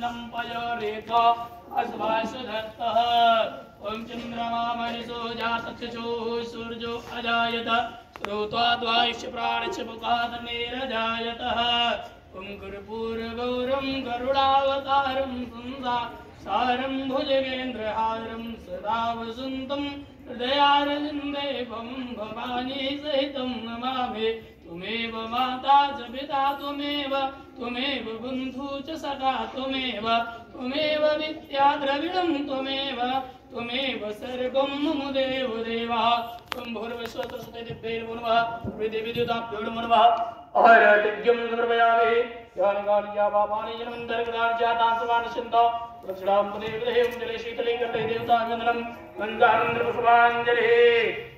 अन्नं पयोरेको अस्वासुधत्तः ॐ चन्द्रमा मनसो जातचक्षुः सूर्यो अजायत श्रोत्वा द्वायुश्च प्राणश्च मुखादनेरजायतः ॐ कर्पूरगौरं गरुडावतारं संसारं भुजगेन्द्रहारं सदा वसन्तं हृदयारविन्देवं भवानी सहितं नमामि त्वमेव माता च पिता त्वमेव बन्धु च सखा त्वमेव विद्या द्रविणं त्वमेव सर्वं मम देवदेवः त्वं भूर्भुवस्सुतदिव्यैर्भो नमः विद्युताभ्यो नमो नमः अहरटिज्ञं समर्पयामि ज्ञानगानिया पापानि जन्मन्तर्गतानि जातानि समानश्यन्तो प्रक्षणां पुनर्विदेहं जले शीतले कृते देवताभिवन्दनं गङ्गानन्दपुष्पाञ्जलिः